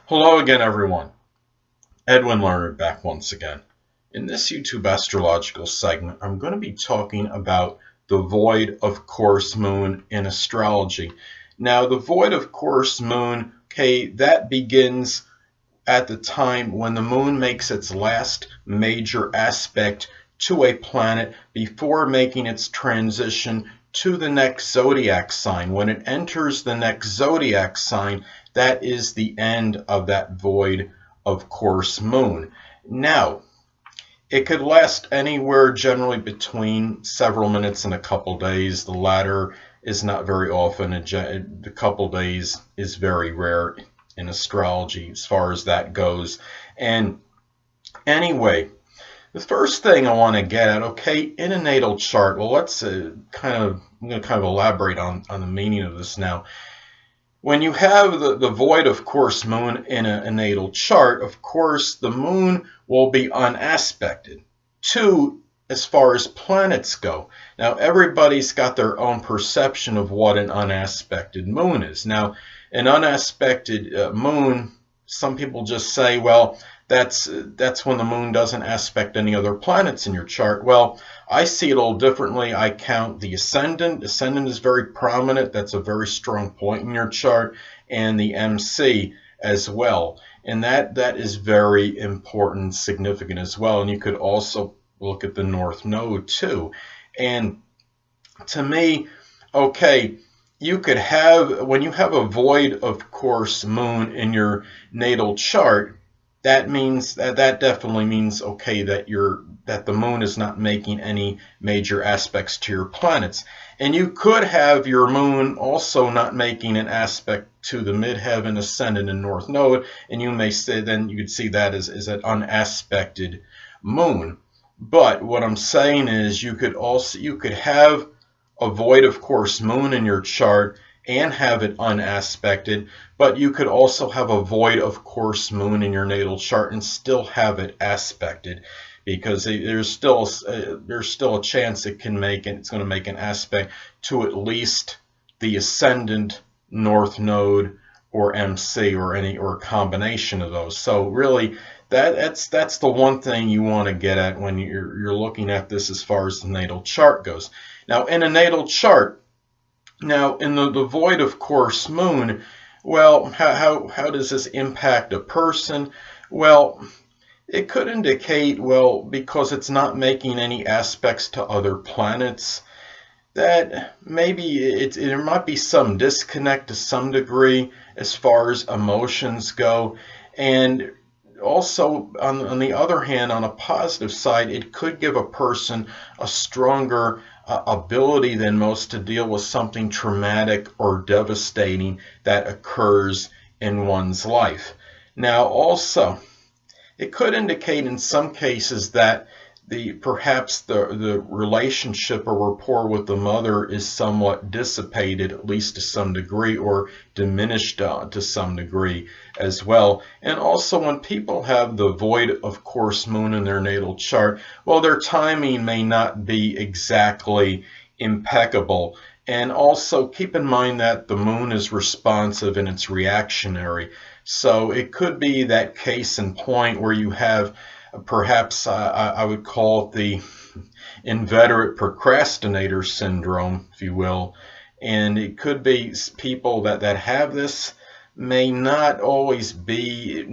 Hello again, everyone. Edwin Learnard back once again. In this YouTube astrological segment, I'm going to be talking about the void of course moon in astrology. Now, the void of course moon, that begins at the time when the moon makes its last major aspect to a planet before making its transition to the next zodiac sign. When it enters the next zodiac sign, that is the end of that void of course moon. Now, it could last anywhere generally between several minutes and a couple days. The latter is not very often. A couple days is very rare in astrology as far as that goes. And anyway, the first thing I want to get at, in a natal chart, well, let's I'm going to kind of elaborate on the meaning of this now. When you have the void of course moon in a natal chart, of course, the moon will be unaspected as far as planets go. Now, everybody's got their own perception of what an unaspected moon is. Now, an unaspected moon, some people just say, well, that's when the moon doesn't aspect any other planets in your chart. Well, I see it a little differently. I count the ascendant. Ascendant is very prominent. That's a very strong point in your chart, and the MC as well. And that is very important, significant as well. And you could also look at the North Node too. And to me, you could have, when you have a void of course moon in your natal chart, that means that definitely means that the moon is not making any major aspects to your planets. And you could have your moon also not making an aspect to the midheaven, ascendant, and north node, and you may say then you could see that as an unaspected moon. But what I'm saying is you could have a void of course moon in your chart and have it unaspected, but you could also have a void of course moon in your natal chart and still have it aspected, because there's still a chance it's going to make an aspect to at least the ascendant, north node, or MC, or a combination of those. So really, that's the one thing you want to get at when you're looking at this as far as the natal chart goes. Now, in a natal chart, now, in the void of course moon, well, how does this impact a person? Well, it could indicate, well, because it's not making any aspects to other planets, that maybe there might be some disconnect to some degree as far as emotions go. And also, on the other hand, on a positive side, it could give a person a stronger ability than most to deal with something traumatic or devastating that occurs in one's life. Now, also, it could indicate in some cases that perhaps the relationship or rapport with the mother is somewhat dissipated, at least to some degree, or diminished to some degree as well. And also, when people have the void of course moon in their natal chart, well, their timing may not be exactly impeccable. And also keep in mind that the moon is responsive and it's reactionary. So it could be that case in point where you have perhaps I would call it the inveterate procrastinator syndrome, if you will. And it could be people that have this may not always be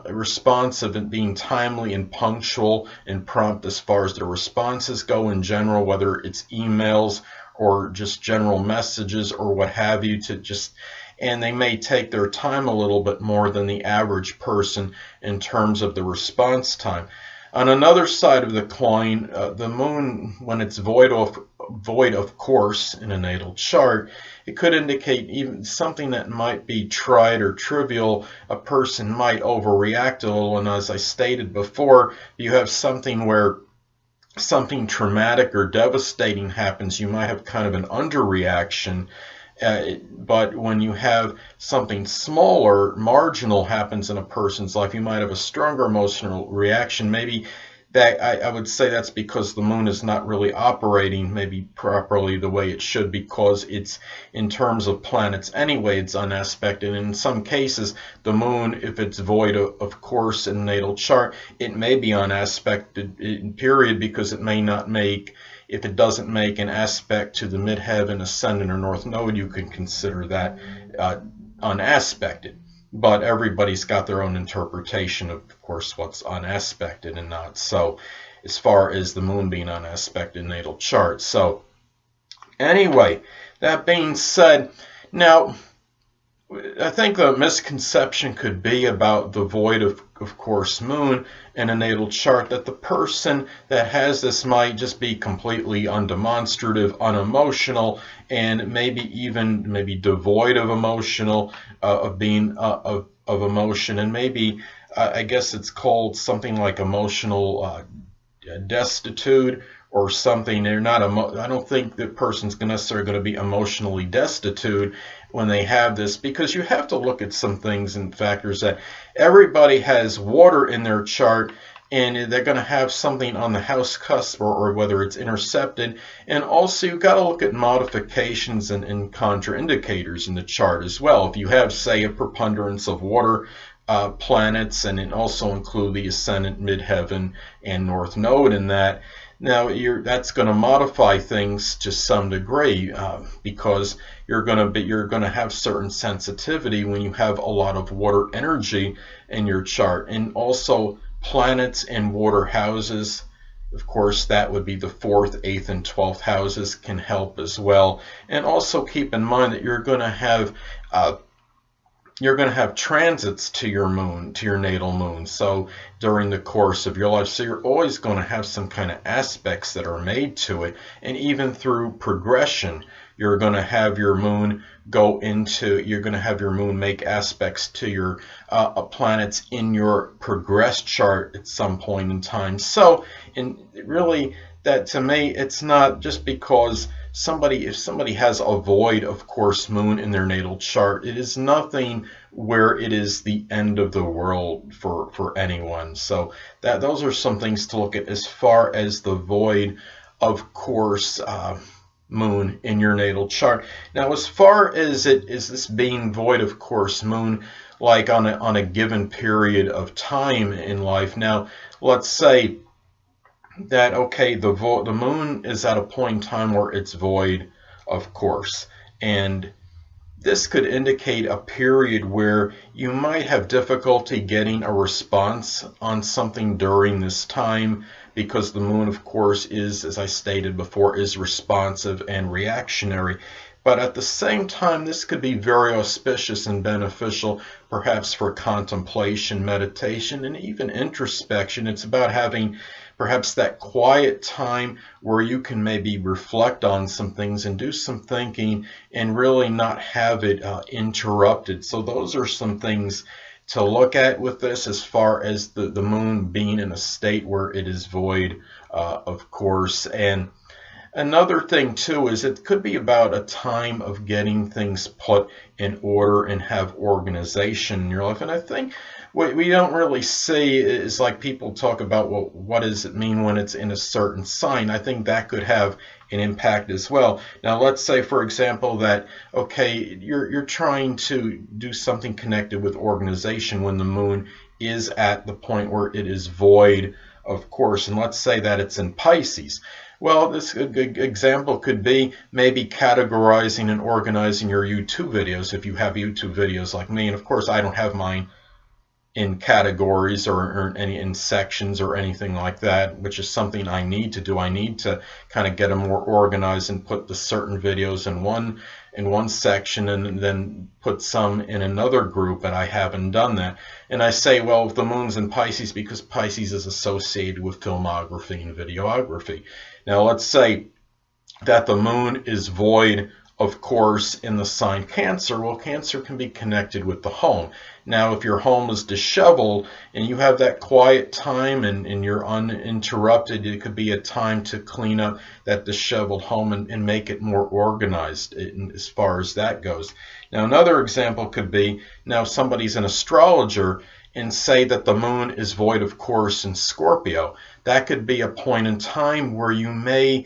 responsive and being timely and punctual and prompt as far as their responses go in general, whether it's emails or just general messages or what have you, and they may take their time a little bit more than the average person in terms of the response time. On another side of the coin, the moon, when it's void of course in a natal chart, it could indicate even something that might be trite or trivial. A person might overreact a little, and as I stated before, you have something where something traumatic or devastating happens, you might have kind of an underreaction. But when you have something smaller, marginal happens in a person's life, you might have a stronger emotional reaction. Maybe that I would say that's because the moon is not really operating maybe properly the way it should, because it's, in terms of planets anyway, it's unaspected. And in some cases, the moon, if it's void of course in natal chart, it may be unaspected, period, because it may not make, if it doesn't make an aspect to the midheaven, ascendant, or north node, you can consider that unaspected. But everybody's got their own interpretation of course, what's unaspected and not. So as far as the moon being unaspected natal chart. So anyway, that being said, now I think the misconception could be about the void of course moon in a natal chart, that the person that has this might just be completely undemonstrative, unemotional, and maybe devoid of emotional of emotion, and maybe I guess it's called something like emotional destitute or something. They're not I don't think the person's necessarily going to be emotionally destitute when they have this, because you have to look at some things and factors that everybody has water in their chart, and they're going to have something on the house cusp, or whether it's intercepted. And also you've got to look at modifications and contraindicators in the chart as well. If you have, say, a preponderance of water planets, and it also include the ascendant, midheaven, and north node in that, now that's going to modify things to some degree, because you're going to have certain sensitivity when you have a lot of water energy in your chart. And also planets and water houses, of course, that would be the 4th, 8th, and 12th houses, can help as well. And also keep in mind that you're going to have transits to your moon, to your natal moon, so during the course of your life. So you're always going to have some kind of aspects that are made to it. And even through progression, you're going to have your moon make aspects to your planets in your progressed chart at some point in time. So, and really, that to me, it's not just because if somebody has a void of course moon in their natal chart, it is nothing where it is the end of the world for anyone. So those are some things to look at as far as the void of course moon in your natal chart. Now, as far as this being void of course moon, like on a given period of time in life. Now, let's say that, okay, the moon is at a point in time where it's void of course, and this could indicate a period where you might have difficulty getting a response on something during this time, because the moon, of course, is, as I stated before, is responsive and reactionary. But at the same time, this could be very auspicious and beneficial, perhaps for contemplation, meditation, and even introspection. It's about having perhaps that quiet time where you can maybe reflect on some things and do some thinking and really not have it interrupted. So those are some things to look at with this, as far as the moon being in a state where it is void, of course. And another thing too is it could be about a time of getting things put in order and have organization in your life. And I think what we don't really see is, like, people talk about, well, what does it mean when it's in a certain sign? I think that could have an impact as well. Now, let's say, for example, that, okay, you're trying to do something connected with organization when the moon is at the point where it is void, of course, and let's say that it's in Pisces. Well, this good example could be maybe categorizing and organizing your YouTube videos, if you have YouTube videos like me. And of course, I don't have mine in categories or in sections or anything like that, which is something I need to do. I need to kind of get them more organized and put the certain videos in one section and then put some in another group, but I haven't done that. And I say, well, if the moon's in Pisces, because Pisces is associated with filmography and videography. Now, let's say that the moon is void, of course, in the sign Cancer. Well, Cancer can be connected with the home. Now, if your home is disheveled and you have that quiet time and you're uninterrupted, it could be a time to clean up that disheveled home and make it more organized as far as that goes. Now, another example could be, now somebody's an astrologer and say that the moon is void of course in Scorpio, that could be a point in time where you may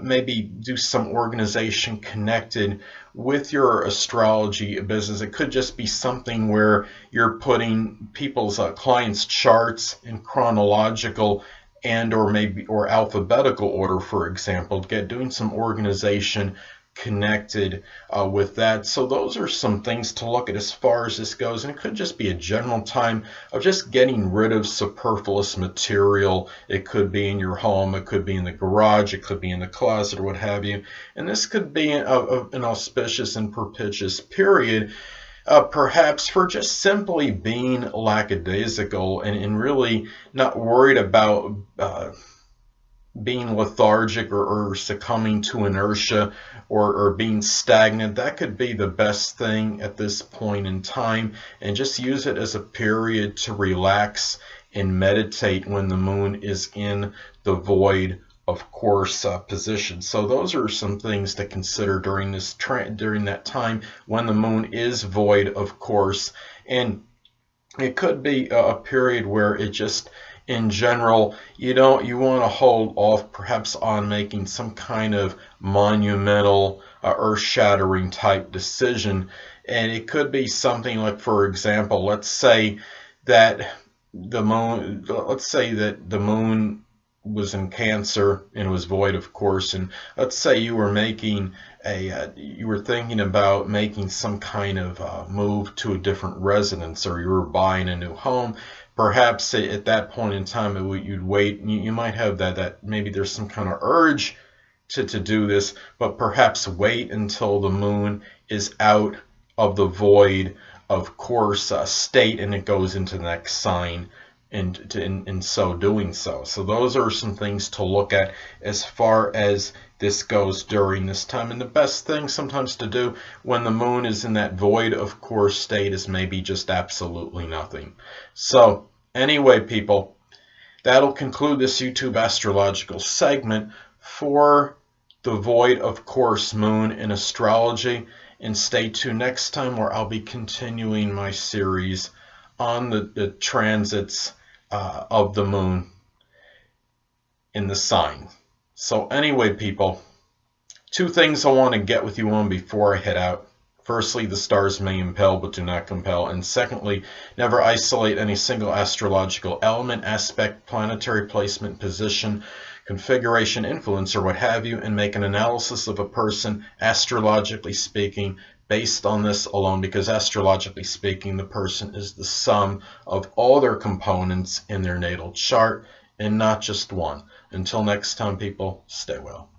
maybe do some organization connected with your astrology business. It could just be something where you're putting people's clients' charts in chronological and or alphabetical order, for example, doing some organization connected with that. So those are some things to look at as far as this goes, and it could just be a general time of just getting rid of superfluous material. It could be in your home, it could be in the garage, it could be in the closet, or what have you. And this could be an auspicious and propitious period, perhaps for just simply being lackadaisical and really not worried about being lethargic or succumbing to inertia or being stagnant. That could be the best thing at this point in time, and just use it as a period to relax and meditate when the moon is in the void of course position. So those are some things to consider during this during that time when the moon is void of course. And it could be a period where it just, in general, you want to hold off perhaps on making some kind of monumental earth-shattering type decision. And it could be something like, for example, let's say that the moon was in Cancer and was void of course, and let's say you were making you were thinking about making some kind of move to a different residence, or you were buying a new home. Perhaps at that point in time you'd wait. You might have that maybe there's some kind of urge to do this, but perhaps wait until the moon is out of the void of course state and it goes into the next sign, and in so doing so. So those are some things to look at as far as this goes during this time. And the best thing sometimes to do when the moon is in that void of course state is maybe just absolutely nothing. So anyway, people, that'll conclude this YouTube astrological segment for the void of course moon in astrology. And stay tuned next time, where I'll be continuing my series on the transits of the moon in the sign. So anyway, people, two things I want to get with you on before I head out. Firstly, the stars may impel but do not compel. And secondly, never isolate any single astrological element, aspect, planetary placement, position, configuration, influence, or what have you, and make an analysis of a person, astrologically speaking, based on this alone, because astrologically speaking, the person is the sum of all their components in their natal chart and not just one. Until next time, people, stay well.